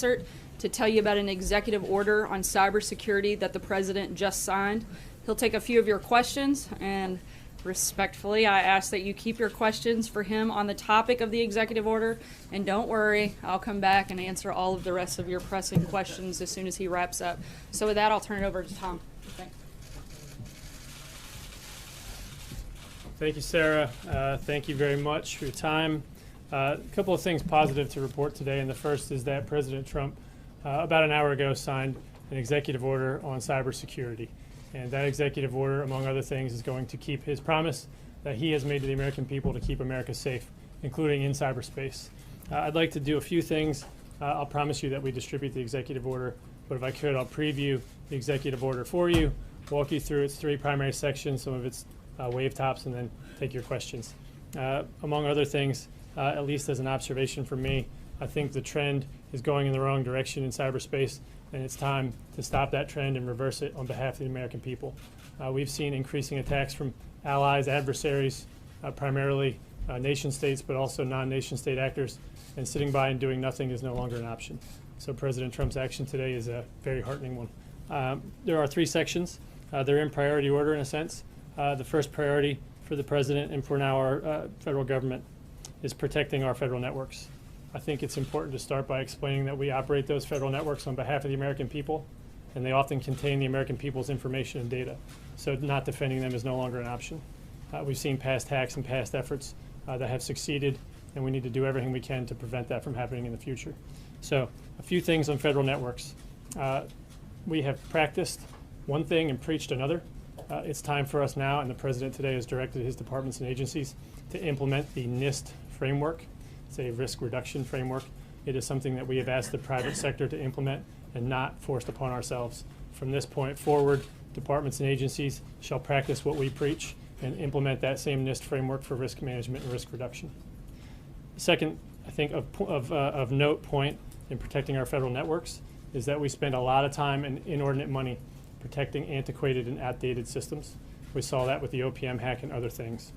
to tell you about an executive order on cybersecurity that the president just signed. He'll take a few of your questions, and respectfully, I ask that you keep your questions for him on the topic of the executive order. And don't worry, I'll come back and answer all of the rest of your pressing questions as soon as he wraps up. So with that, I'll turn it over to Tom. Thanks. Thank you, Sarah. Thank you very much for your time. A couple of things positive to report today, and the first is that President Trump, about an hour ago, signed an executive order on cybersecurity. And that executive order, among other things, is going to keep his promise that he has made to the American people to keep America safe, including in cyberspace. I'd like to do a few things. I'll promise you that we distribute the executive order, but if I could, I'll preview the executive order for you, walk you through its three primary sections, some of its wave tops, and then take your questions. Among other things, at least as an observation from me, I think the trend is going in the wrong direction in cyberspace, and it's time to stop that trend and reverse it on behalf of the American people. We've seen increasing attacks from allies, adversaries, primarily nation states, but also non-nation state actors, and sitting by and doing nothing is no longer an option. So President Trump's action today is a very heartening one. There are three sections. They're in priority order in a sense. The first priority for the president and for now our federal government is protecting our federal networks. I think it's important to start by explaining that we operate those federal networks on behalf of the American people, and they often contain the American people's information and data. So not defending them is no longer an option. We've seen past hacks and past efforts that have succeeded, and we need to do everything we can to prevent that from happening in the future. So a few things on federal networks. We have practiced one thing and preached another. It's time for us now, and the president today has directed his departments and agencies to implement the NIST framework. It's a risk reduction framework. It is something that we have asked the private sector to implement and not forced upon ourselves. From this point forward, departments and agencies shall practice what we preach and implement that same NIST framework for risk management and risk reduction. Second, I think of note point in protecting our federal networks is that we spend a lot of time and inordinate money protecting antiquated and outdated systems. We saw that with the OPM hack and other things.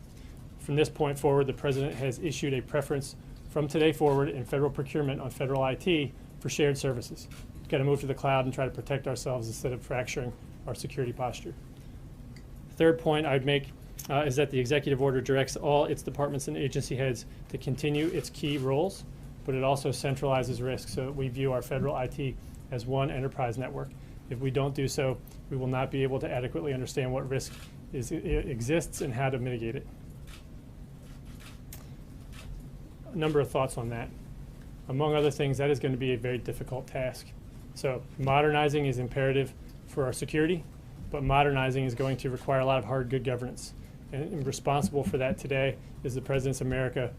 From this point forward, the president has issued a preference from today forward in federal procurement on federal IT for shared services. We've got to move to the cloud and try to protect ourselves instead of fracturing our security posture. Third point I'd make is that the executive order directs all its departments and agency heads to continue its key roles, but it also centralizes risk so that we view our federal IT as one enterprise network. If we don't do so, we will not be able to adequately understand what risk exists and how to mitigate it. A number of thoughts on that. Among other things, that is going to be a very difficult task. So modernizing is imperative for our security, but modernizing is going to require a lot of hard, good governance. And responsible for that today is the President's Technology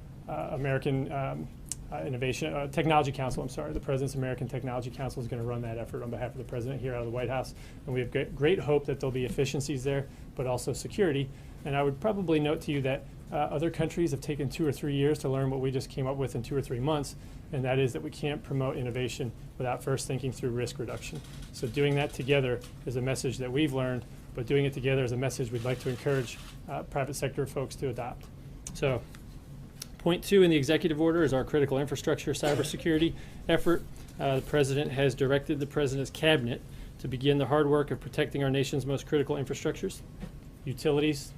Council. The President's American Technology Council is going to run that effort on behalf of the President here out of the White House. And we have great hope that there'll be efficiencies there, but also security. And I would probably note to you that other countries have taken 2 or 3 years to learn what we just came up with in 2 or 3 months, and that is that we can't promote innovation without first thinking through risk reduction. So doing that together is a message that we've learned, but doing it together is a message we'd like to encourage private sector folks to adopt. So point 2 in the executive order is our critical infrastructure cybersecurity effort. The President has directed the President's cabinet to begin the hard work of protecting our nation's most critical infrastructures, utilities,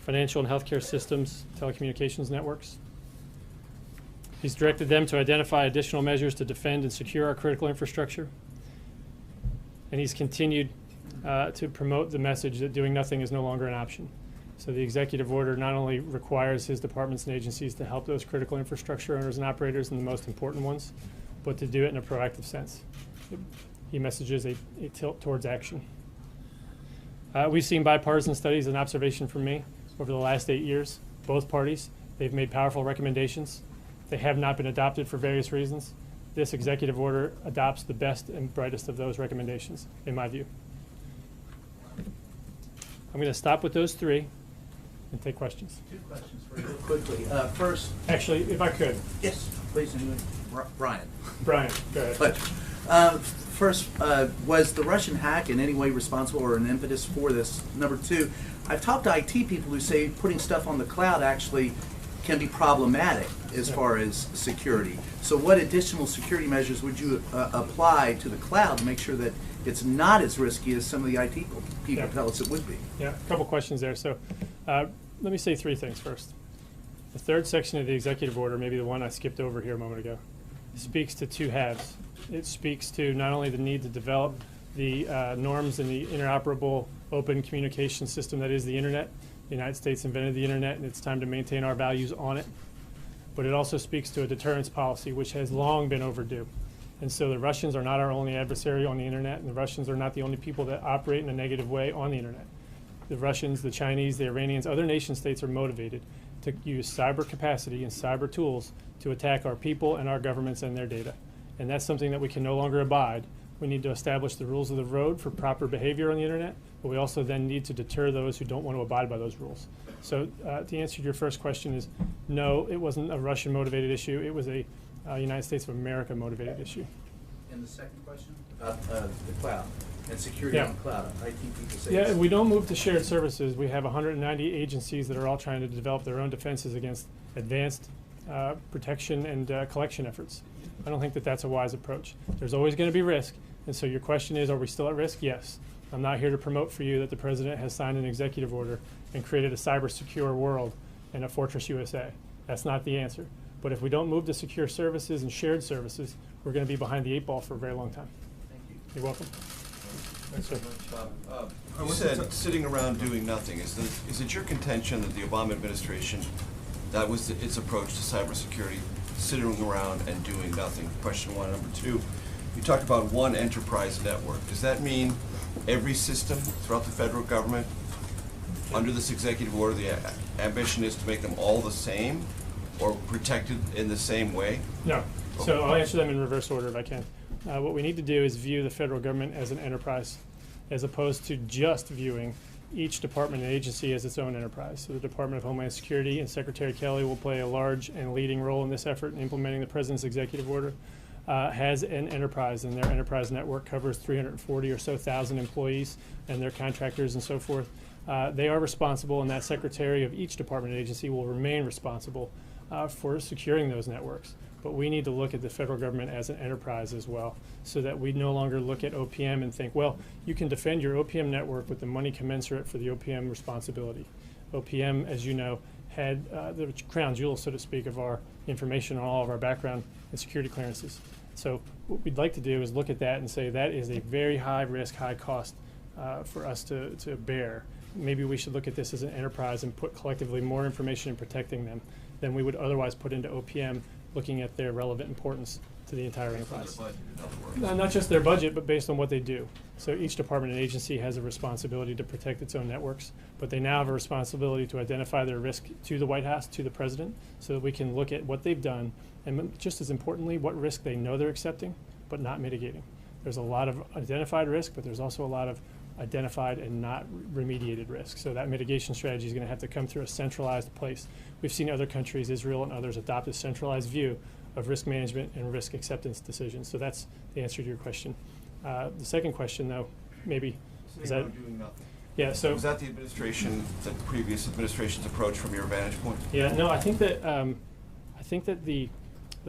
financial and healthcare systems, telecommunications networks. He's directed them to identify additional measures to defend and secure our critical infrastructure. And he's continued to promote the message that doing nothing is no longer an option. So the executive order not only requires his departments and agencies to help those critical infrastructure owners and operators and the most important ones, but to do it in a proactive sense. He messages a tilt towards action. We've seen bipartisan studies, an observation from me, over the last 8 years. Both parties, they've made powerful recommendations. They have not been adopted for various reasons. This executive order adopts the best and brightest of those recommendations, in my view. I'm going to stop with those 3 and take questions. 2 questions for you real quickly. First, actually, if I could. Yes, please. Brian. Brian, go ahead. First, was the Russian hack in any way responsible or an impetus for this? Number 2, I've talked to IT people who say putting stuff on the cloud actually can be problematic as far as security. So what additional security measures would you apply to the cloud to make sure that it's not as risky as some of the IT people tell us it would be? Yeah, a couple questions there. So let me say three things first. The third section of the executive order, maybe the one I skipped over here a moment ago, speaks to two halves. It speaks to not only the need to develop the norms and the interoperable open communication system that is the internet. The United States invented the internet, and it's time to maintain our values on it. But it also speaks to a deterrence policy, which has long been overdue. And so the Russians are not our only adversary on the internet, and the Russians are not the only people that operate in a negative way on the internet. The Russians, the Chinese, the Iranians, other nation states are motivated to use cyber capacity and cyber tools to attack our people and our governments and their data. And that's something that we can no longer abide. We need to establish the rules of the road for proper behavior on the internet, but we also then need to deter those who don't want to abide by those rules. So the answer to your first question is no, it wasn't a Russian-motivated issue. It was a United States of America-motivated issue. And the second question about the cloud and security on the cloud. IT people say if we don't move to shared services, we have 190 agencies that are all trying to develop their own defenses against advanced protection and collection efforts. I don't think that that's a wise approach. There's always going to be risk. And so your question is, are we still at risk? Yes. I'm not here to promote for you that the president has signed an executive order and created a cyber secure world and a Fortress USA. That's not the answer. But if we don't move to secure services and shared services, we're going to be behind the eight ball for a very long time. Thank you. You're welcome. Thanks so much. You said sitting around doing nothing. Is it your contention that the Obama administration, that was its approach to cybersecurity, sitting around and doing nothing? Question one. Number two, you talked about one enterprise network. Does that mean every system throughout the federal government, under this executive order, the ambition is to make them all the same or protected in the same way? No. So I'll answer them in reverse order if I can. What we need to do is view the federal government as an enterprise, as opposed to just viewing each department and agency as its own enterprise. So the Department of Homeland Security and Secretary Kelly will play a large and leading role in this effort in implementing the president's executive order. Has an enterprise, and their enterprise network covers 340 or so thousand employees and their contractors and so forth. They are responsible, and that secretary of each department and agency will remain responsible for securing those networks. But we need to look at the federal government as an enterprise as well, so that we no longer look at OPM and think, well, you can defend your OPM network with the money commensurate for the OPM responsibility. OPM, as you know, had the crown jewel, so to speak, of our information on all of our background and security clearances. So what we'd like to do is look at that and say that is a very high risk, high cost for us to bear. Maybe we should look at this as an enterprise and put collectively more information in protecting them than we would otherwise put into OPM, looking at their relevant importance to the entire enterprise. Not just their budget, but based on what they do. So each department and agency has a responsibility to protect its own networks, but they now have a responsibility to identify their risk to the White House, to the president, so that we can look at what they've done, and just as importantly, what risk they know they're accepting, but not mitigating. There's a lot of identified risk, but there's also a lot of identified and not remediated risk. So that mitigation strategy is going to have to come through a centralized place. We've seen other countries, Israel and others, adopt a centralized view of risk management and risk acceptance decisions. So that's the answer to your question. The second question, though, maybe is that doing nothing. Yeah. So was that the previous administration's approach from your vantage point? Yeah. No, I think that the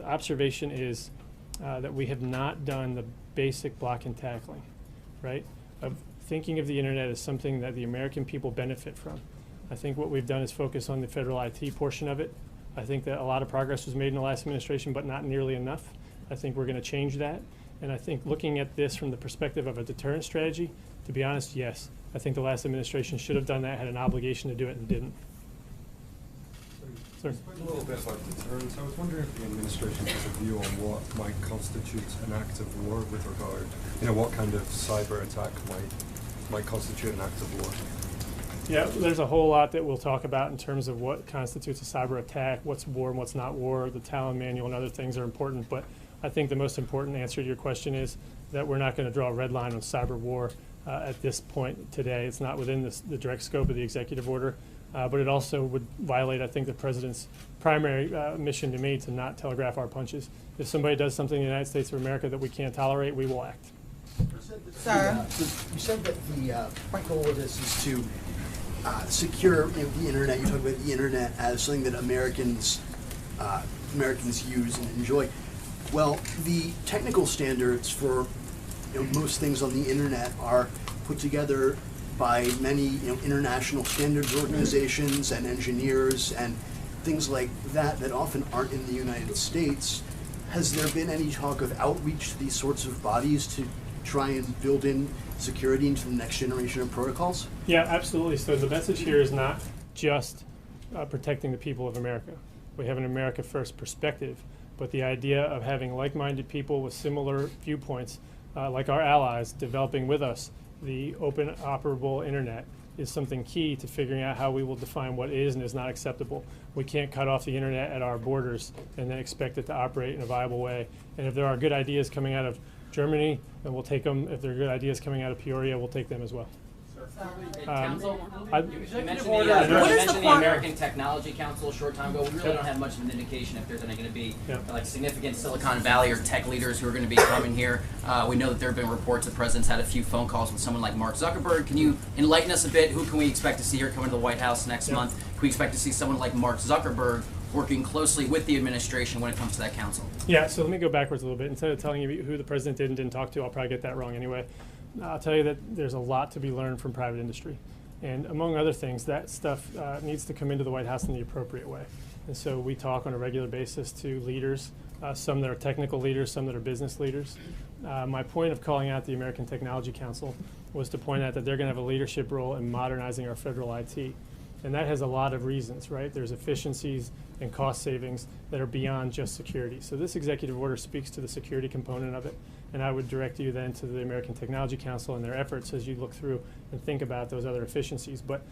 observation is that we have not done the basic block and tackling, right? Of thinking of the internet as something that the American people benefit from. I think what we've done is focus on the federal IT portion of it. I think that a lot of progress was made in the last administration, but not nearly enough. I think we're going to change that. And I think looking at this from the perspective of a deterrent strategy, to be honest, yes. I think the last administration should have done that, had an obligation to do it, and didn't. You spoke a little bit about deterrence. I was wondering if the administration has a view on what might constitute an act of war with regard, what kind of cyber attack might constitute an act of war. Yeah, there's a whole lot that we'll talk about in terms of what constitutes a cyber attack, what's war and what's not war. The Talon Manual and other things are important, but I think the most important answer to your question is that we're not going to draw a red line on cyber war at this point today. It's not within the direct scope of the executive order, but it also would violate, I think, the president's primary mission to me to not telegraph our punches. If somebody does something in the United States of America that we can't tolerate, we will act. Sir? You said that the point goal of this is to secure the internet. You talk about the internet as something that Americans use and enjoy. Well, the technical standards for most things on the internet are put together by many international standards organizations and engineers and things like that often aren't in the United States. Has there been any talk of outreach to these sorts of bodies to try and build in security into the next generation of protocols? Yeah, absolutely. So the message here is not just protecting the people of America. We have an America First perspective, but the idea of having like-minded people with similar viewpoints, like our allies, developing with us the open, operable internet is something key to figuring out how we will define what is and is not acceptable. We can't cut off the internet at our borders and then expect it to operate in a viable way. And if there are good ideas coming out of Germany, then we'll take them. If there are good ideas coming out of Peoria, we'll take them as well. Council, you mentioned What is the American Technology Council a short time ago. We really don't have much of an indication if there's any going to be like significant Silicon Valley or tech leaders who are going to be coming here. We know that there have been reports the president's had a few phone calls with someone like Mark Zuckerberg. Can you enlighten us a bit? Who can we expect to see here coming to the White House next month? Can we expect to see someone like Mark Zuckerberg working closely with the administration when it comes to that council? Yeah, so let me go backwards a little bit. Instead of telling you who the president did and didn't talk to, I'll probably get that wrong anyway. I'll tell you that there's a lot to be learned from private industry. And among other things, that stuff needs to come into the White House in the appropriate way. And so we talk on a regular basis to leaders, some that are technical leaders, some that are business leaders. My point of calling out the American Technology Council was to point out that they're going to have a leadership role in modernizing our federal IT. And that has a lot of reasons, right? There's efficiencies and cost savings that are beyond just security. So this executive order speaks to the security component of it. And I would direct you then to the American Technology Council and their efforts as you look through and think about those other efficiencies. But,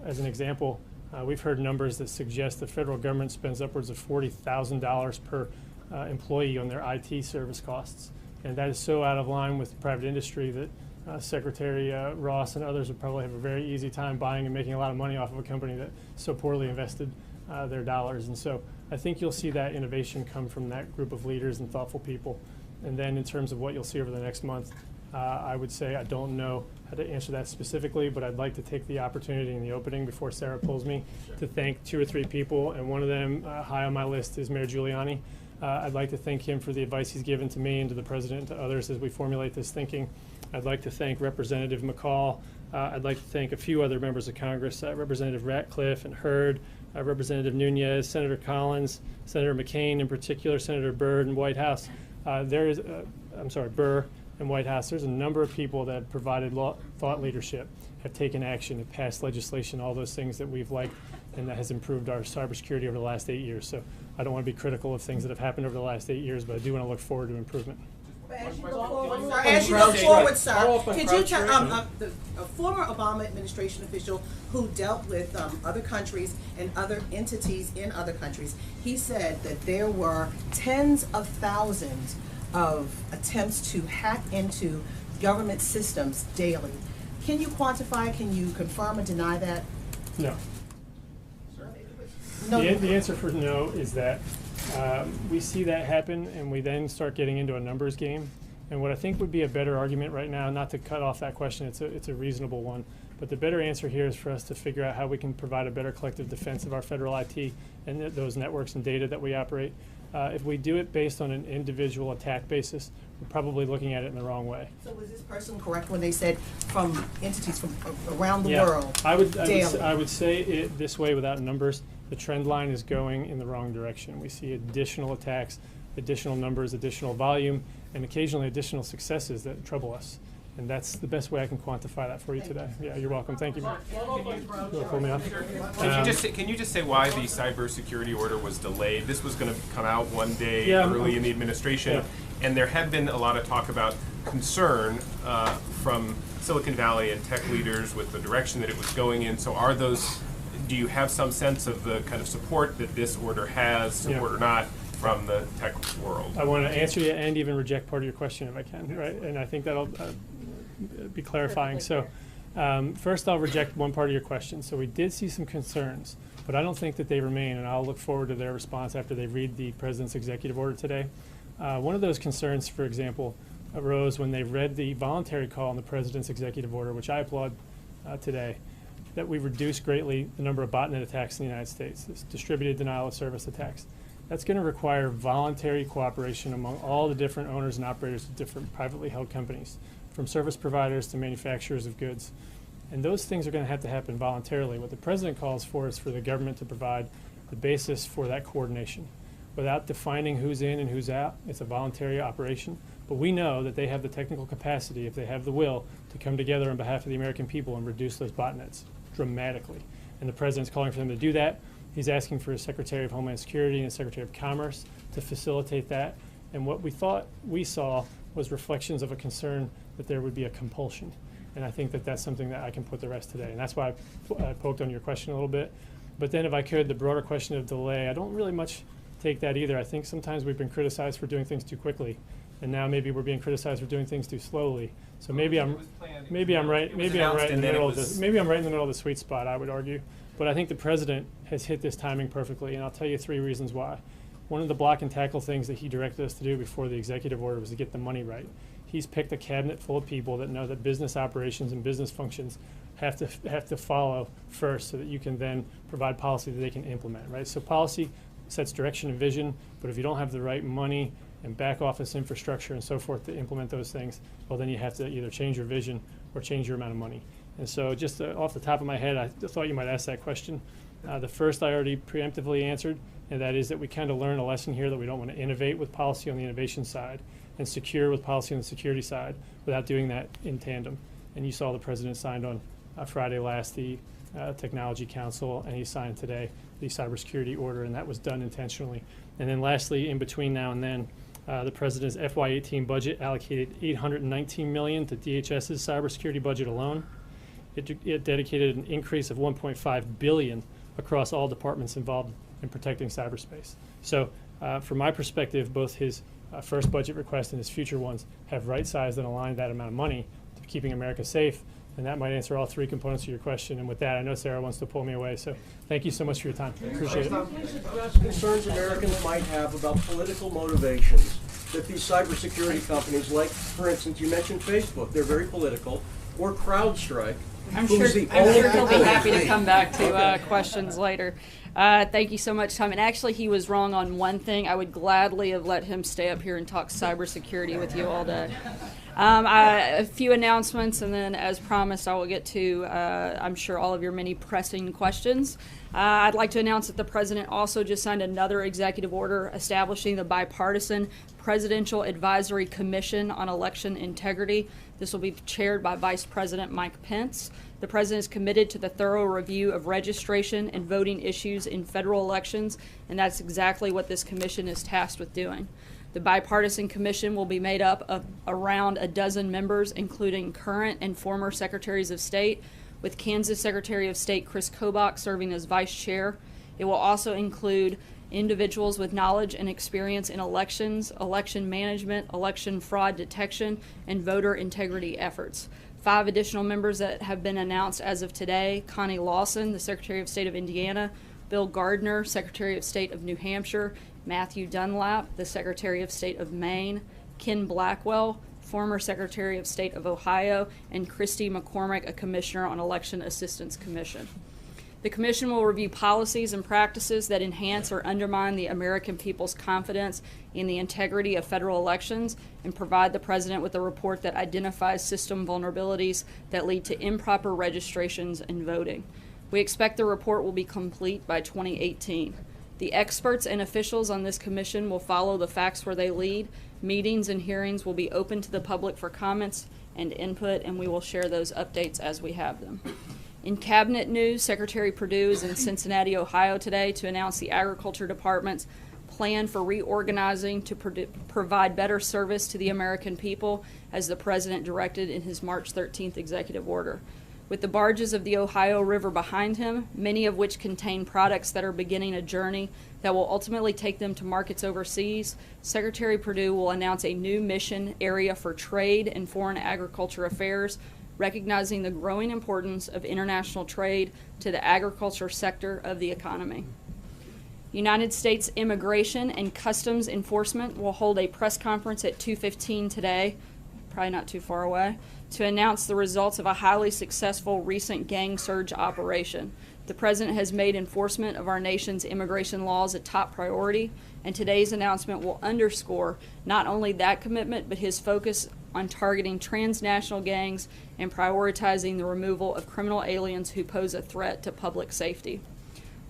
as an example, we've heard numbers that suggest the federal government spends upwards of $40,000 per employee on their IT service costs. And that is so out of line with private industry that Secretary Ross and others would probably have a very easy time buying and making a lot of money off of a company that so poorly invested their dollars. And so I think you'll see that innovation come from that group of leaders and thoughtful people. And then in terms of what you'll see over the next month, I would say I don't know how to answer that specifically, but I'd like to take the opportunity in the opening before Sarah pulls me to thank 2 or 3 people, and one of them high on my list is Mayor Giuliani. I'd like to thank him for the advice he's given to me and to the president and to others as we formulate this thinking. I'd like to thank Representative McCall. I'd like to thank a few other members of Congress, Representative Ratcliffe and Hurd, Representative Nunez, Senator Collins, Senator McCain in particular, Senator Byrd and White House. Burr and White House. There's a number of people that have provided thought leadership, have taken action, have passed legislation, all those things that we've liked, and that has improved our cybersecurity over the last 8 years. So I don't want to be critical of things that have happened over the last 8 years, but I do want to look forward to improvement. As you go forward, sir, could you tell the former Obama administration official who dealt with other countries and other entities in other countries, he said that there were tens of thousands of attempts to hack into government systems daily. Can you quantify, can you confirm or deny that? No. No. The answer for no is that we see that happen, and we then start getting into a numbers game. And what I think would be a better argument right now, not to cut off that question, it's a reasonable one, but the better answer here is for us to figure out how we can provide a better collective defense of our federal IT and those networks and data that we operate. If we do it based on an individual attack basis, we're probably looking at it in the wrong way. So was this person correct when they said from entities from around the world? I would say it this way without numbers. The trend line is going in the wrong direction. We see additional attacks, additional numbers, additional volume, and occasionally additional successes that trouble us. And that's the best way I can quantify that for you today. Yeah, you're welcome. Thank you, Mark. Pull me off. Can you just say why the cybersecurity order was delayed? This was going to come out one day early in the administration, and there had been a lot of talk about concern from Silicon Valley and tech leaders with the direction that it was going in. So do you have some sense of the kind of support that this order has, support or not, from the tech world? I want to answer you and even reject part of your question if I can, right? And I think that'll be clarifying. So first I'll reject one part of your question. So we did see some concerns, but I don't think that they remain, and I'll look forward to their response after they read the president's executive order today. One of those concerns, for example, arose when they read the voluntary call on the president's executive order, which I applaud today. that we reduce greatly the number of botnet attacks in the United States, this distributed denial of service attacks. That's going to require voluntary cooperation among all the different owners and operators of different privately held companies, from service providers to manufacturers of goods. And those things are going to happen voluntarily. What the president calls for is for the government to provide the basis for that coordination. Without defining who's in and who's out, it's a voluntary operation. But we know that they have the technical capacity, if they have the will, to come together on behalf of the American people and reduce those botnets dramatically. And the president's calling for them to do that. He's asking for a Secretary of Homeland Security and a Secretary of Commerce to facilitate that. And what we thought we saw was reflections of a concern that there would be a compulsion. And I think that that's something that I can put to rest today. And that's why I poked on your question a little bit. But then if I could, the broader question of delay, I don't really much take that either. I think sometimes we've been criticized for doing things too quickly, and now maybe we're being criticized for doing things too slowly. So maybe I'm right in the middle of the sweet spot, I would argue. But I think the president has hit this timing perfectly, and I'll tell you 3 reasons why. One of the block and tackle things that he directed us to do before the executive order was to get the money right. He's picked a cabinet full of people that know that business operations and business functions have to follow first, so that you can then provide policy that they can implement, right? So policy sets direction and vision, but if you don't have the right money and back office infrastructure and so forth to implement those things, well, then you have to either change your vision or change your amount of money. And so just off the top of my head, I thought you might ask that question. The first I already preemptively answered, and that is that we kind of learned a lesson here that we don't want to innovate with policy on the innovation side and secure with policy on the security side without doing that in tandem. And you saw the president signed on Friday last the Technology Council, and he signed today the cybersecurity order, and that was done intentionally. And then lastly, in between now and then, the president's FY18 budget allocated $819 million to DHS's cybersecurity budget alone. It dedicated an increase of $1.5 billion across all departments involved in protecting cyberspace. So from my perspective, both his first budget request and his future ones have right-sized and aligned that amount of money to keeping America safe. And that might answer all 3 components of your question. And with that, I know Sarah wants to pull me away. So thank you so much for your time. Appreciate it. Please address concerns Americans might have about political motivations that these cybersecurity companies, like, for instance, you mentioned Facebook, they're very political, or CrowdStrike. I'm sure he'll be happy to come back to questions later. Thank you so much, Tom. And actually, he was wrong on one thing. I would gladly have let him stay up here and talk cybersecurity with you all day. A few announcements, and then, as promised, I will get to, I'm sure, all of your many pressing questions. I'd like to announce that the President also just signed another executive order establishing the bipartisan Presidential Advisory Commission on Election Integrity. This will be chaired by Vice President Mike Pence. The President is committed to the thorough review of registration and voting issues in federal elections, and that's exactly what this commission is tasked with doing. The bipartisan commission will be made up of around a dozen members, including current and former secretaries of state, with Kansas Secretary of State Chris Kobach serving as vice chair. It will also include individuals with knowledge and experience in elections, election management, election fraud detection, and voter integrity efforts. 5 additional members that have been announced as of today: Connie Lawson, the Secretary of State of Indiana; Bill Gardner, Secretary of State of New Hampshire; Matthew Dunlap, the Secretary of State of Maine; Ken Blackwell, former Secretary of State of Ohio; and Christy McCormick, a Commissioner on Election Assistance Commission. The Commission will review policies and practices that enhance or undermine the American people's confidence in the integrity of federal elections and provide the President with a report that identifies system vulnerabilities that lead to improper registrations and voting. We expect the report will be complete by 2018. The experts and officials on this commission will follow the facts where they lead. Meetings and hearings will be open to the public for comments and input, and we will share those updates as we have them. In cabinet news, Secretary Perdue is in Cincinnati, Ohio today to announce the Agriculture Department's plan for reorganizing to provide better service to the American people, as the President directed in his March 13th executive order. With the barges of the Ohio River behind him, many of which contain products that are beginning a journey that will ultimately take them to markets overseas, Secretary Perdue will announce a new mission area for trade and foreign agriculture affairs, recognizing the growing importance of international trade to the agriculture sector of the economy. United States Immigration and Customs Enforcement will hold a press conference at 2:15 today. probably not too far away, to announce the results of a highly successful recent gang surge operation. The President has made enforcement of our nation's immigration laws a top priority, and today's announcement will underscore not only that commitment, but his focus on targeting transnational gangs and prioritizing the removal of criminal aliens who pose a threat to public safety.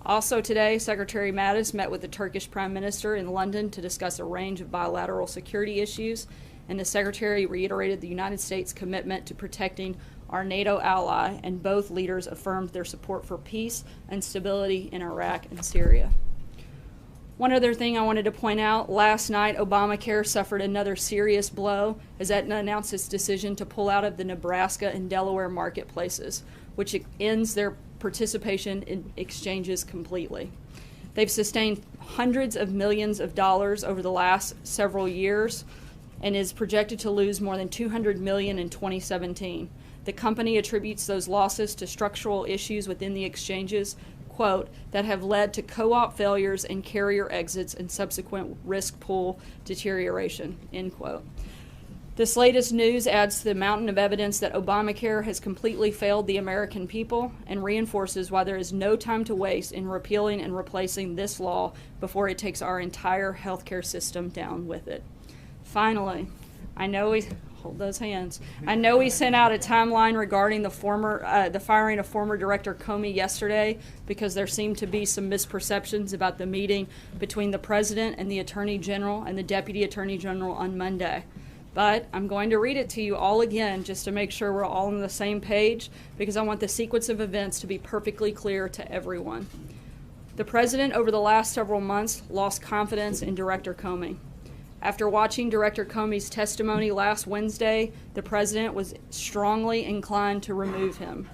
Also today, Secretary Mattis met with the Turkish Prime Minister in London to discuss a range of bilateral security issues, and the Secretary reiterated the United States' commitment to protecting our NATO ally, and both leaders affirmed their support for peace and stability in Iraq and Syria. One other thing I wanted to point out, last night Obamacare suffered another serious blow as Aetna announced its decision to pull out of the Nebraska and Delaware marketplaces, which ends their participation in exchanges completely. They've sustained hundreds of millions of dollars over the last several years and is projected to lose more than $200 million in 2017. The company attributes those losses to structural issues within the exchanges, quote, that have led to co-op failures and carrier exits and subsequent risk pool deterioration, end quote. This latest news adds to the mountain of evidence that Obamacare has completely failed the American people and reinforces why there is no time to waste in repealing and replacing this law before it takes our entire healthcare system down with it. Finally, I know we sent out a timeline regarding the firing of former Director Comey yesterday because there seemed to be some misperceptions about the meeting between the President and the Attorney General and the Deputy Attorney General on Monday. But I'm going to read it to you all again just to make sure we're all on the same page because I want the sequence of events to be perfectly clear to everyone. The President over the last several months lost confidence in Director Comey. After watching Director Comey's testimony last Wednesday, the President was strongly inclined to remove him.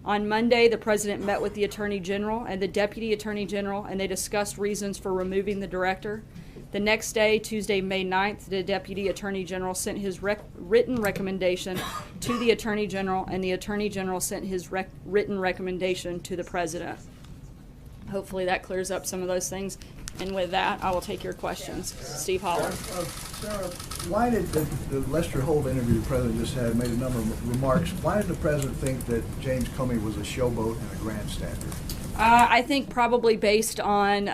On Monday, the President met with the Attorney General and the Deputy Attorney General, and they discussed reasons for removing the Director. The next day, Tuesday, May 9th, the Deputy Attorney General sent his written recommendation to the Attorney General, and the Attorney General sent his written recommendation to the President. Hopefully that clears up some of those things. And with that, I will take your questions. Steve Holler. Sarah, why did the Lester Holt interview the President just had made a number of remarks? Why did the President think that James Comey was a showboat and a grandstander? I think probably based on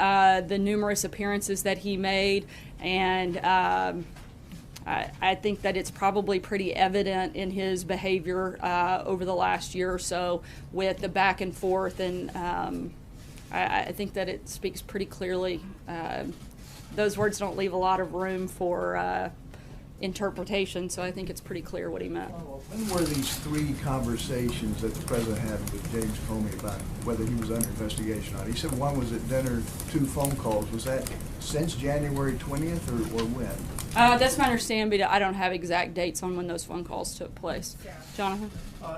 the numerous appearances that he made, and I think that it's probably pretty evident in his behavior over the last year or so with the back and forth, and I think that it speaks pretty clearly. Those words don't leave a lot of room for interpretation, so I think it's pretty clear what he meant. When were these three conversations that the President had with James Comey about whether he was under investigation or not? He said one was at dinner, 2 phone calls. Was that since January 20th or when? That's my understanding, but I don't have exact dates on when those phone calls took place. Jonathan?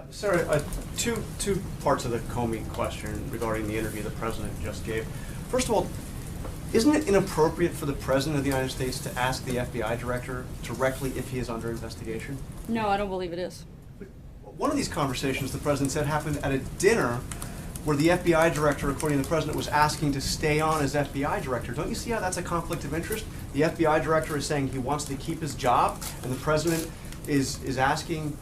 Sarah, two parts of the Comey question regarding the interview the President just gave. First of all, isn't it inappropriate for the President of the United States to ask the FBI Director directly if he is under investigation? No, I don't believe it is. One of these conversations, the President said, happened at a dinner where the FBI Director, according to the President, was asking to stay on as FBI Director. Don't you see how that's a conflict of interest? The FBI Director is saying he wants to keep his job, and the President is asking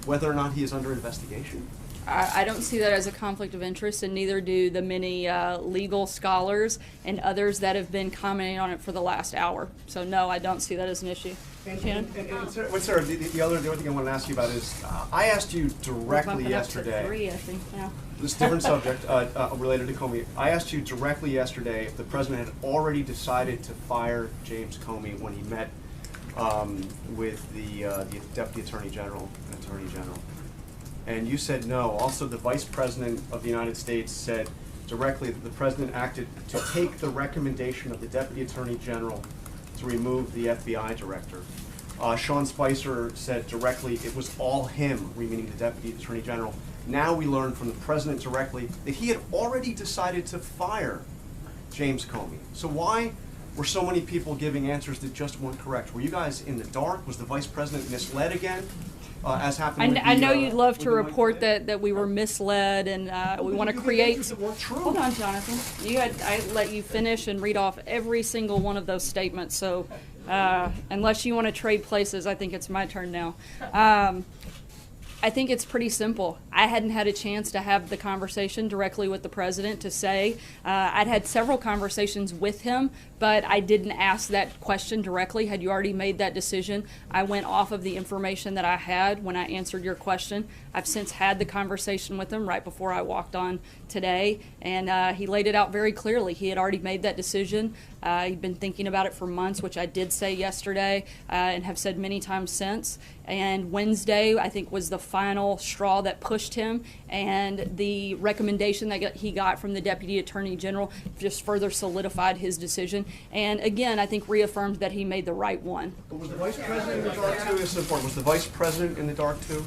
whether or not he is under investigation? I don't see that as a conflict of interest, and neither do the many legal scholars and others that have been commenting on it for the last hour. So no, I don't see that as an issue. Shannon? Sarah, the other thing I wanted to ask you about is, I asked you directly yesterday. 3, I think, now. This is a different subject related to Comey. I asked you directly yesterday if the President had already decided to fire James Comey when he met with the Deputy Attorney General and Attorney General. And you said no. Also, the Vice President of the United States said directly that the President acted to take the recommendation of the Deputy Attorney General to remove the FBI Director. Sean Spicer said directly it was all him, meaning the Deputy Attorney General. Now we learn from the President directly that he had already decided to fire James Comey. So why were so many people giving answers that just weren't correct? Were you guys in the dark? Was the Vice President misled again? As happened I know you'd love to report that we were misled, and we want to create. Hold on, Jonathan. I let you finish and read off every single one of those statements, so Unless you want to trade places, I think it's my turn now. I think it's pretty simple. I hadn't had a chance to have the conversation directly with the president to say. I'd had several conversations with him, but I didn't ask that question directly. Had you already made that decision? I went off of the information that I had when I answered your question. I've since had the conversation with him right before I walked on today, and he laid it out very clearly. He had already made that decision. He'd been thinking about it for months, which I did say yesterday and have said many times since. And Wednesday, I think, was the final straw that pushed him, and the recommendation that he got from the Deputy Attorney General just further solidified his decision. And again, I think reaffirmed that he made the right one. But was the Vice President in the dark too? This is important. Was the Vice President in the dark too?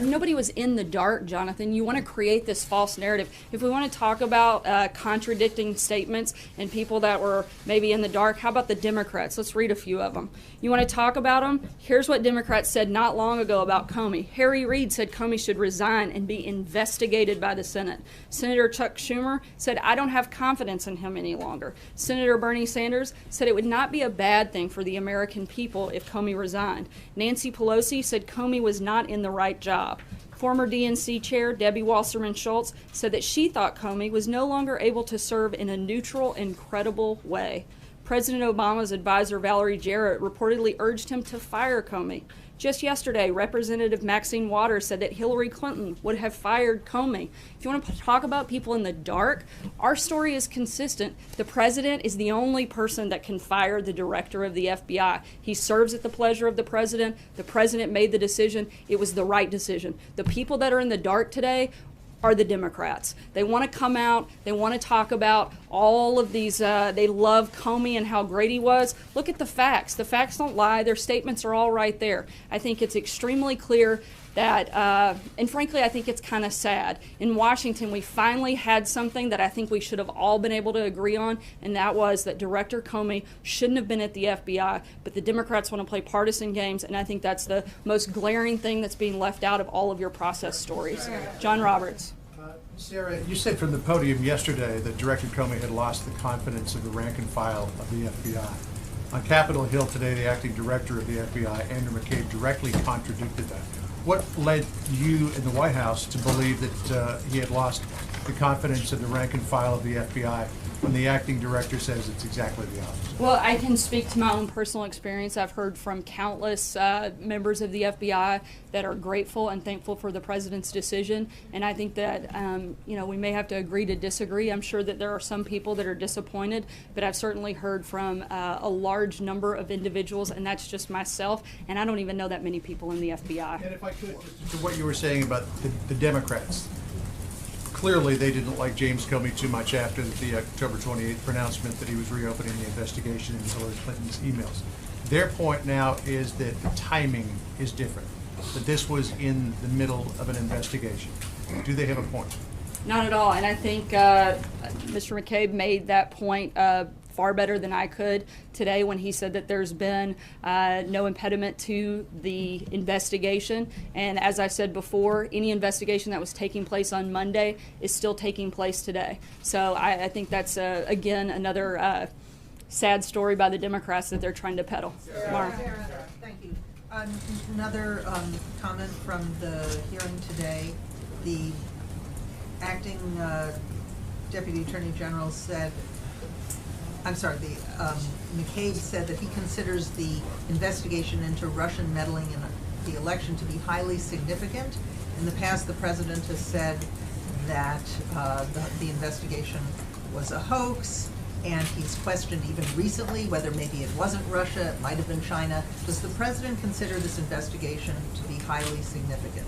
Nobody was in the dark, Jonathan. You want to create this false narrative. If we want to talk about contradicting statements and people that were maybe in the dark, how about the Democrats? Let's read a few of them. You want to talk about them? Here's what Democrats said not long ago about Comey. Harry Reid said Comey should resign and be investigated by the Senate. Senator Chuck Schumer said, I don't have confidence in him any longer. Senator Bernie Sanders said it would not be a bad thing for the American people if Comey resigned. Nancy Pelosi said Comey was not in the right job. Former DNC chair Debbie Wasserman Schultz said that she thought Comey was no longer able to serve in a neutral and credible way. President Obama's advisor Valerie Jarrett reportedly urged him to fire Comey. Just yesterday, Representative Maxine Waters said that Hillary Clinton would have fired Comey. If you want to talk about people in the dark, our story is consistent. The president is the only person that can fire the director of the FBI. He serves at the pleasure of the president. The president made the decision. It was the right decision. The people that are in the dark today are the Democrats. They want to come out, they want to talk about all of these, they love Comey and how great he was. Look at the facts. The facts don't lie. Their statements are all right there. I think it's extremely clear that, and frankly, I think it's kind of sad. In Washington, we finally had something that I think we should have all been able to agree on, and that was that Director Comey shouldn't have been at the FBI, but the Democrats want to play partisan games, and I think that's the most glaring thing that's being left out of all of your process stories. John Roberts. Sarah, you said from the podium yesterday that Director Comey had lost the confidence of the rank and file of the FBI. On Capitol Hill today, the acting director of the FBI, Andrew McCabe, directly contradicted that. What led you in the White House to believe that he had lost the confidence of the rank and file of the FBI when the acting director says it's exactly the opposite? Well, I can speak to my own personal experience. I've heard from countless members of the FBI that are grateful and thankful for the president's decision, and I think that we may have to agree to disagree. I'm sure that there are some people that are disappointed, but I've certainly heard from a large number of individuals, and that's just myself, and I don't even know that many people in the FBI. And if I could, to what you were saying about the Democrats, clearly they didn't like James Comey too much after the October 28th pronouncement that he was reopening the investigation into Hillary Clinton's emails. Their point now is that the timing is different, that this was in the middle of an investigation. Do they have a point? Not at all, and I think Mr. McCabe made that point far better than I could today when he said that there's been no impediment to the investigation. And as I said before, any investigation that was taking place on Monday is still taking place today. So I think that's, again, another sad story by the Democrats that they're trying to peddle. Mara. Thank you. Another comment from the hearing today. The acting Deputy Attorney General said, McCabe said that he considers the investigation into Russian meddling in the election to be highly significant. In the past, the president has said that the investigation was a hoax, and he's questioned even recently whether maybe it wasn't Russia, it might have been China. Does the president consider this investigation to be highly significant?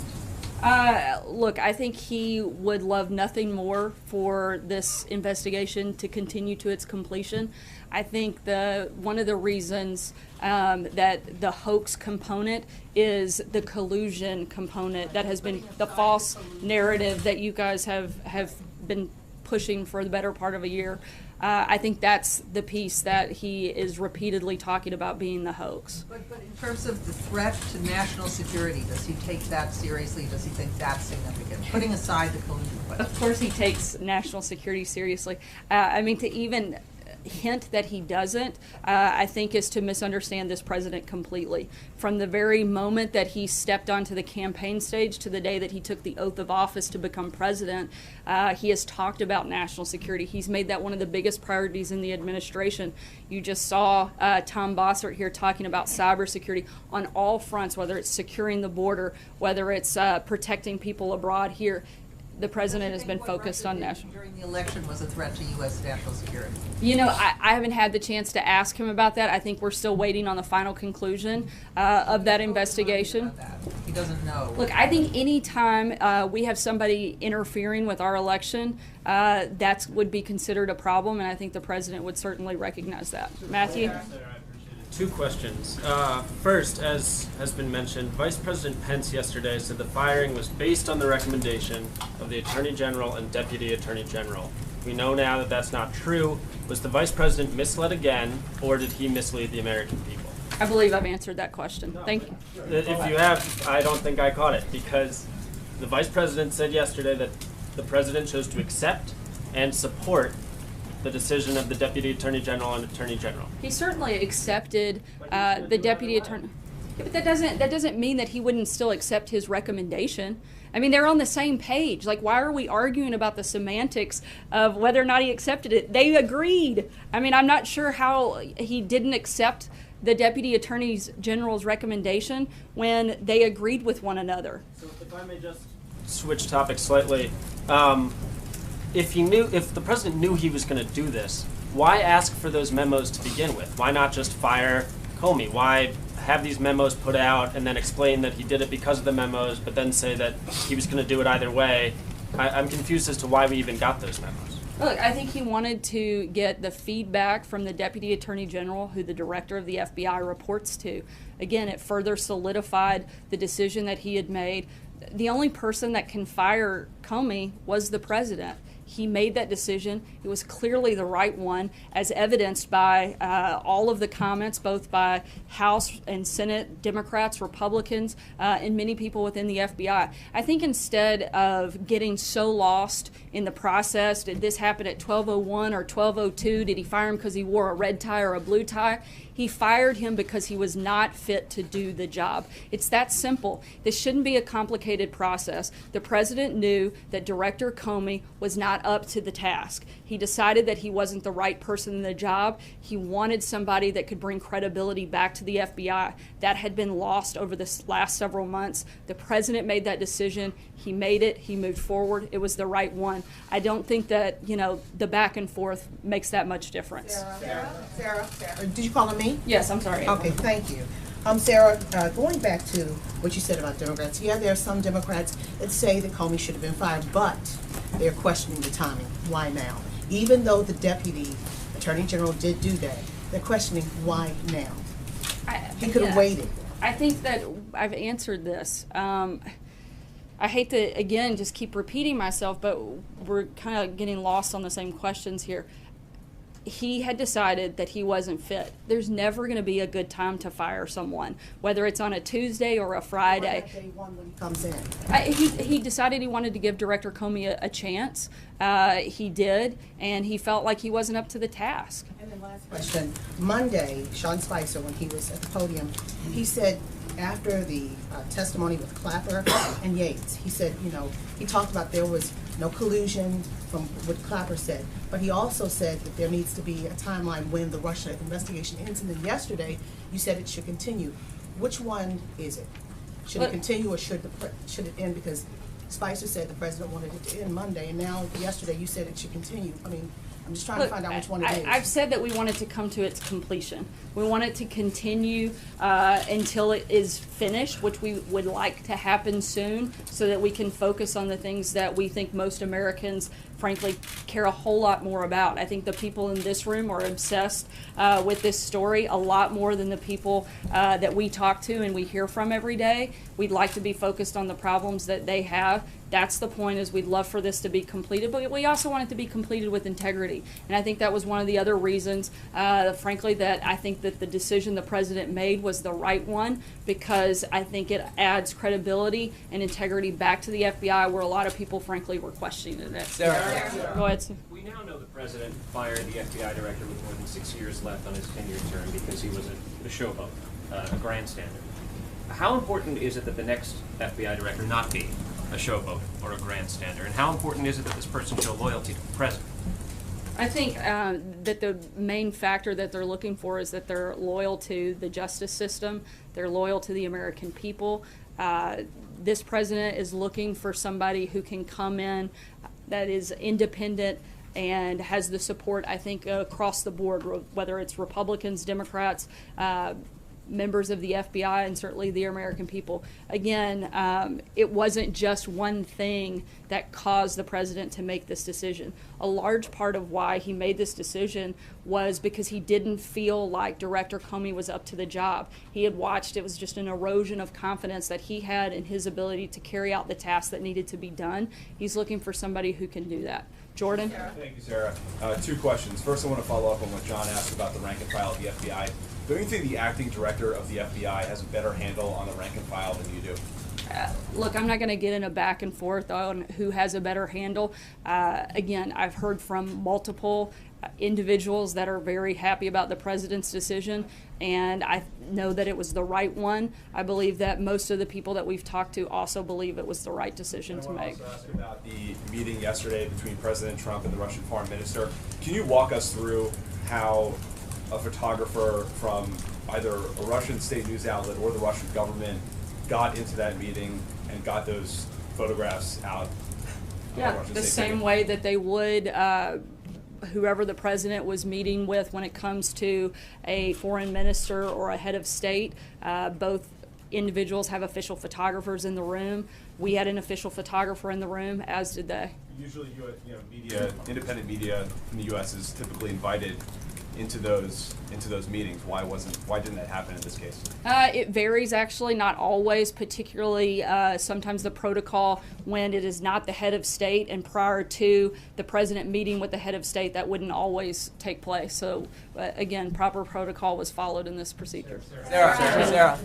Look, I think he would love nothing more for this investigation to continue to its completion. I think one of the reasons that the hoax component is the collusion component that has been the false narrative that you guys have been pushing for the better part of a year. I think that's the piece that he is repeatedly talking about being the hoax. But in terms of the threat to national security, does he take that seriously? Does he think that's significant? Putting aside the collusion question. Of course he takes national security seriously. hint that he doesn't, I think, is to misunderstand this president completely. From the very moment that he stepped onto the campaign stage to the day that he took the oath of office to become president, he has talked about national security. He's made that one of the biggest priorities in the administration. You just saw Tom Bossert here talking about cybersecurity on all fronts, whether it's securing the border, whether it's protecting people abroad here. The president has been focused on national. During the election was a threat to U.S. national security. You know, I haven't had the chance to ask him about that. I think we're still waiting on the final conclusion of that investigation. He doesn't know. Look, I think any time we have somebody interfering with our election, that would be considered a problem, and I think the president would certainly recognize that. Matthew? Two questions. First, as has been mentioned, Vice President Pence yesterday said the firing was based on the recommendation of the Attorney General and Deputy Attorney General. We know now that that's not true. Was the Vice President misled again, or did he mislead the American people? I believe I've answered that question. Thank you. If you have, I don't think I caught it, because the Vice President said yesterday that the President chose to accept and support the decision of the Deputy Attorney General and Attorney General. He certainly accepted the Deputy Attorney. Yeah, but that doesn't mean that he wouldn't still accept his recommendation. I mean, they're on the same page. Like, why are we arguing about the semantics of whether or not he accepted it? They agreed. I mean, I'm not sure how he didn't accept the Deputy Attorney General's recommendation when they agreed with one another. So if I may just switch topics slightly. If the president knew he was going to do this, why ask for those memos to begin with? Why not just fire Comey? Why have these memos put out and then explain that he did it because of the memos, but then say that he was going to do it either way? I'm confused as to why we even got those memos. Look, I think he wanted to get the feedback from the Deputy Attorney General, who the director of the FBI reports to. Again, it further solidified the decision that he had made. The only person that can fire Comey was the president. He made that decision. It was clearly the right one, as evidenced by all of the comments, both by House and Senate Democrats, Republicans, and many people within the FBI. I think instead of getting so lost in the process, did this happen at 12:01 or 12:02? Did he fire him because he wore a red tie or a blue tie? He fired him because he was not fit to do the job. It's that simple. This shouldn't be a complicated process. The president knew that Director Comey was not up to the task. He decided that he wasn't the right person in the job. He wanted somebody that could bring credibility back to the FBI. That had been lost over the last several months. The president made that decision. He made it. He moved forward. It was the right one. I don't think that, the back and forth makes that much difference. Sarah, did you call on me? Yes, I'm sorry. Okay, thank you. Sarah, going back to what you said about Democrats, yeah, there are some Democrats that say that Comey should have been fired, but they're questioning the timing. Why now? Even though the Deputy Attorney General did do that, they're questioning why now. He could have waited. I think that I've answered this. I hate to, again, just keep repeating myself, but we're kind of getting lost on the same questions here. He had decided that he wasn't fit. There's never going to be a good time to fire someone, whether it's on a Tuesday or a Friday. Day one when he comes in. He decided he wanted to give Director Comey a chance. He did, and he felt like he wasn't up to the task. And then last question. Monday, Sean Spicer, when he was at the podium, he said after the testimony with Clapper and Yates, he said, he talked about there was no collusion from what Clapper said, but he also said that there needs to be a timeline when the Russia investigation ends. And then yesterday, you said it should continue. Which one is it? Should it continue or should it end? Because Spicer said the president wanted it to end Monday, and now yesterday you said it should continue. I mean, I'm just trying to find out which one it is. I've said that we want it to come to its completion. We want it to continue until it is finished, which we would like to happen soon, so that we can focus on the things that we think most Americans, frankly, care a whole lot more about. I think the people in this room are obsessed with this story a lot more than the people that we talk to and we hear from every day. We'd like to be focused on the problems that they have. That's the point, is we'd love for this to be completed, but we also want it to be completed with integrity. And I think that was one of the other reasons, frankly, that I think that the decision the president made was the right one, because I think it adds credibility and integrity back to the FBI, where a lot of people, frankly, were questioning it. Sarah. Go ahead. We now know the president fired the FBI director with more than 6 years left on his 10-year term because he was a showboat, a grandstander. How important is it that the next FBI director not be a showboat or a grandstander? And how important is it that this person show loyalty to the president? I think that the main factor that they're looking for is that they're loyal to the justice system, they're loyal to the American people. This president is looking for somebody who can come in that is independent and has the support, I think, across the board, whether it's Republicans, Democrats, members of the FBI, and certainly the American people. Again, it wasn't just one thing that caused the president to make this decision. A large part of why he made this decision was because he didn't feel like Director Comey was up to the job. He had watched, it was just an erosion of confidence that he had in his ability to carry out the tasks that needed to be done. He's looking for somebody who can do that. Jordan? Thank you, Sarah. Two questions. First, I want to follow up on what John asked about the rank and file of the FBI. Don't you think the acting director of the FBI has a better handle on the rank and file than you do? Look, I'm not going to get in a back and forth on who has a better handle. Again, I've heard from multiple individuals that are very happy about the president's decision, and I know that it was the right one. I believe that most of the people that we've talked to also believe it was the right decision to make. I want to also ask about the meeting yesterday between President Trump and the Russian foreign minister. Can you walk us through how a photographer from either a Russian state news outlet or the Russian government got into that meeting and got those photographs out? Yeah, the same way that they would whoever the president was meeting with when it comes to a foreign minister or a head of state. Both individuals have official photographers in the room. We had an official photographer in the room, as did they. Usually, media, independent media in the U.S. is typically invited into those meetings. Why didn't that happen in this case? It varies, actually, not always. Particularly, sometimes the protocol when it is not the head of state and prior to the president meeting with the head of state, that wouldn't always take place. So, again, proper protocol was followed in this procedure. Sarah.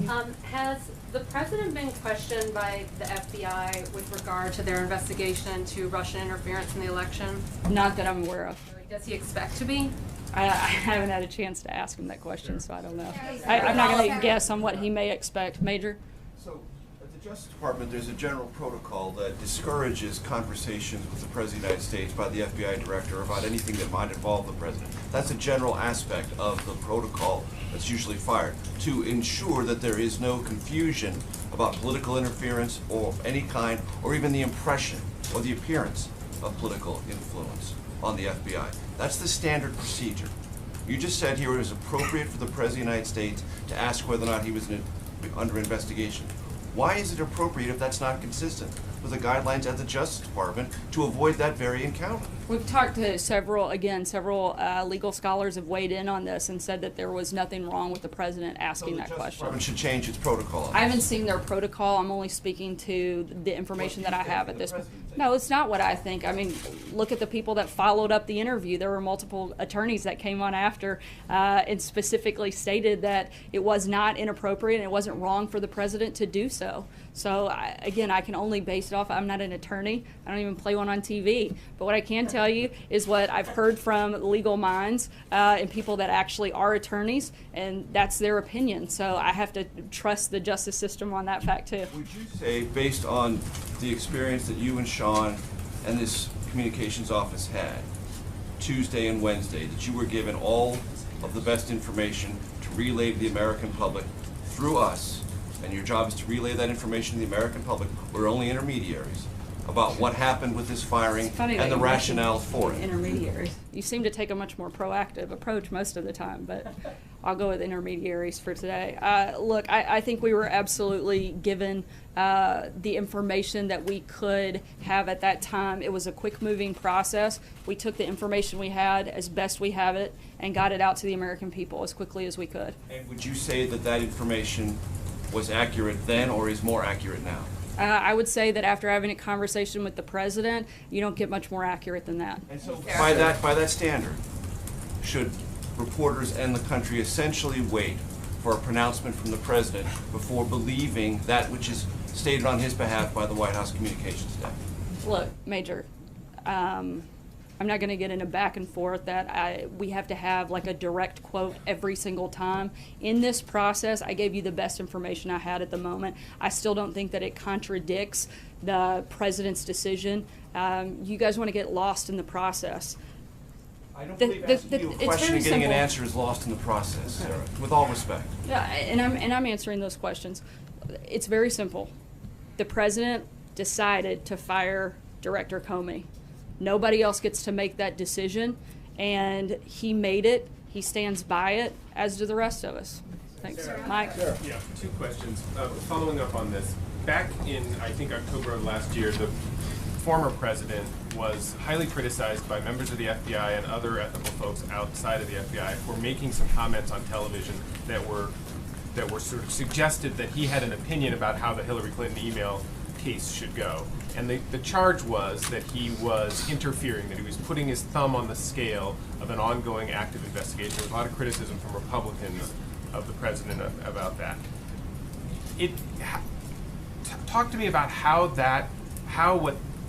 Has the president been questioned by the FBI with regard to their investigation into Russian interference in the election? Not that I'm aware of. Does he expect to be? I haven't had a chance to ask him that question, so I don't know. I'm not going to guess on what he may expect. Major? So, at the Justice Department, there's a general protocol that discourages conversations with the President of the United States by the FBI director about anything that might involve the President. That's a general aspect of the protocol that's usually fired, to ensure that there is no confusion about political interference or any kind, or even the impression or the appearance of political influence on the FBI. That's the standard procedure. You just said here it was appropriate for the President of the United States to ask whether or not he was under investigation. Why is it appropriate if that's not consistent with the guidelines at the Justice Department to avoid that very encounter? We've talked to several legal scholars have weighed in on this and said that there was nothing wrong with the president asking that question. The Justice Department should change its protocol. I haven't seen their protocol. I'm only speaking to the information that I have at this point. No, it's not what I think. I mean, look at the people that followed up the interview. There were multiple attorneys that came on after and specifically stated that it was not inappropriate and it wasn't wrong for the president to do so. So, again, I can only base it off. I'm not an attorney. I don't even play one on TV. But what I can tell you is what I've heard from legal minds and people that actually are attorneys, and that's their opinion. So I have to trust the justice system on that fact, too. Would you say, based on the experience that you and Sean and this communications office had Tuesday and Wednesday, that you were given all of the best information to relay to the American public through us, and your job is to relay that information to the American public, we're only intermediaries, about what happened with this firing and the rationale for it? Intermediaries. You seem to take a much more proactive approach most of the time, but I'll go with intermediaries for today. Look, I think we were absolutely given the information that we could have at that time. It was a quick-moving process. We took the information we had as best we have it and got it out to the American people as quickly as we could. And would you say that that information was accurate then or is more accurate now? I would say that after having a conversation with the president, you don't get much more accurate than that. And so by that standard, should reporters and the country essentially wait for a pronouncement from the president before believing that which is stated on his behalf by the White House communications staff? Look, Major, I'm not going to get in a back and forth that we have to have like a direct quote every single time. In this process, I gave you the best information I had at the moment. I still don't think that it contradicts the president's decision. You guys want to get lost in the process. I don't believe asking you a question and getting an answer is lost in the process, Sarah, with all respect. Yeah, and I'm answering those questions. It's very simple. The president decided to fire Director Comey. Nobody else gets to make that decision, and he made it. He stands by it, as do the rest of us. Thanks. Mike? Yeah, 2 questions. Following up on this, back in, I think, October of last year, the former president was highly criticized by members of the FBI and other ethical folks outside of the FBI for making some comments on television that were sort of suggested that he had an opinion about how the Hillary Clinton email case should go. And the charge was that he was interfering, that he was putting his thumb on the scale of an ongoing active investigation. There was a lot of criticism from Republicans of the president about that. Talk to me about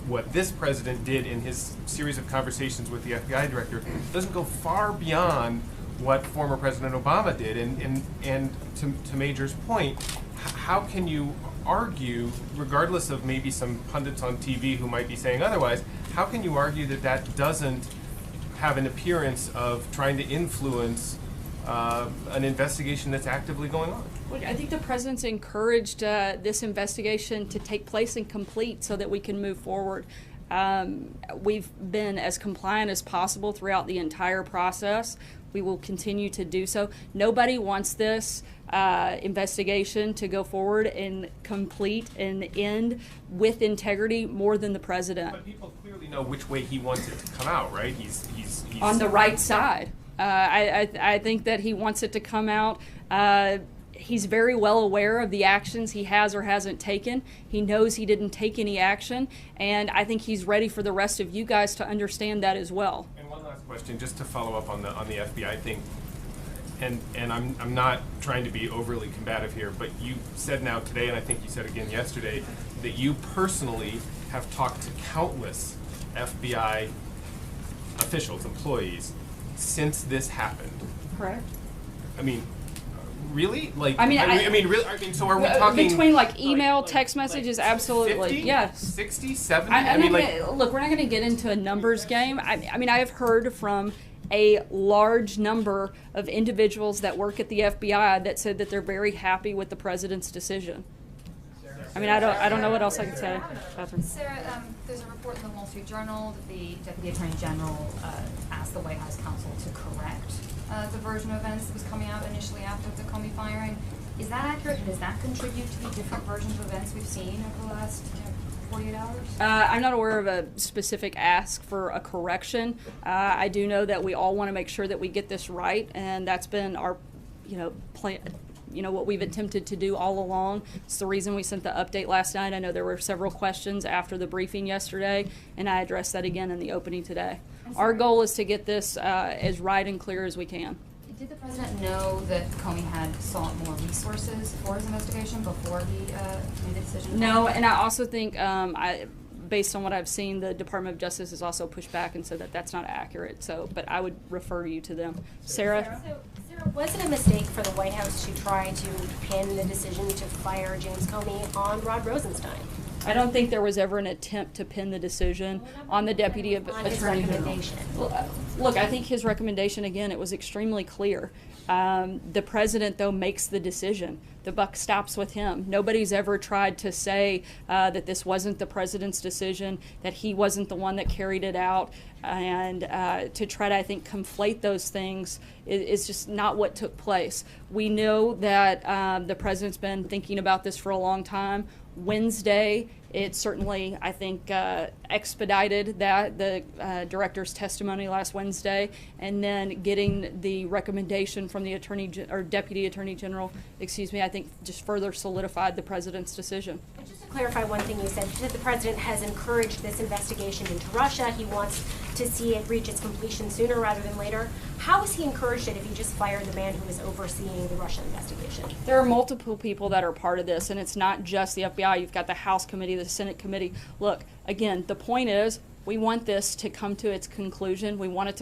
what this president did in his series of conversations with the FBI director doesn't go far beyond what former President Obama did. And to Major's point, how can you argue, regardless of maybe some pundits on TV who might be saying otherwise, how can you argue that that doesn't have an appearance of trying to influence an investigation that's actively going on? Look, I think the president's encouraged this investigation to take place and complete so that we can move forward. We've been as compliant as possible throughout the entire process. We will continue to do so. Nobody wants this investigation to go forward and complete and end with integrity more than the president. But people clearly know which way he wants it to come out, right? He's on the right side. I think that he wants it to come out. He's very well aware of the actions he has or hasn't taken. He knows he didn't take any action, and I think he's ready for the rest of you guys to understand that as well. And one last question, just to follow up on the FBI thing, and I'm not trying to be overly combative here, but you said now today, and I think you said again yesterday, that you personally have talked to countless FBI officials, employees, since this happened. Correct. I mean, really? Like, really? So are we talking between like email, text messages? Absolutely, 50, yes. 60, 70? Look, we're not going to get into a numbers game. I mean, I have heard from a large number of individuals that work at the FBI that said that they're very happy with the president's decision. I mean, I don't know what else I can say. Sarah, there's a report in the Wall Street Journal that the Deputy Attorney General asked the White House counsel to correct the version of events that was coming out initially after the Comey firing. Is that accurate, and does that contribute to the different versions of events we've seen over the last 48 hours? I'm not aware of a specific ask for a correction. I do know that we all want to make sure that we get this right, and that's been our, plan. What we've attempted to do all along. It's the reason we sent the update last night. I know there were several questions after the briefing yesterday, and I addressed that again in the opening today. Our goal is to get this as right and clear as we can. Did the president know that Comey had sought more resources for his investigation before he made the decision? No, and I also think, based on what I've seen, the Department of Justice has also pushed back and said that that's not accurate. So, but I would refer you to them. Sarah? Was it a mistake for the White House to try to pin the decision to fire James Comey on Rod Rosenstein? I don't think there was ever an attempt to pin the decision on the Deputy Attorney General. Look, I think his recommendation, again, it was extremely clear. The president, though, makes the decision. The buck stops with him. Nobody's ever tried to say that this wasn't the president's decision, that he wasn't the one that carried it out, and to try to, I think, conflate those things is just not what took place. We know that the president's been thinking about this for a long time. Wednesday, it certainly, I think, expedited the director's testimony last Wednesday, and then getting the recommendation from the Deputy Attorney General, I think just further solidified the president's decision. Just to clarify one thing you said, that the president has encouraged this investigation into Russia. He wants to see it reach its completion sooner rather than later. How has he encouraged it if he just fired the man who was overseeing the Russia investigation? There are multiple people that are part of this, and it's not just the FBI. You've got the House committee, the Senate committee. Look, again, the point is We want this to come to its conclusion. We want it to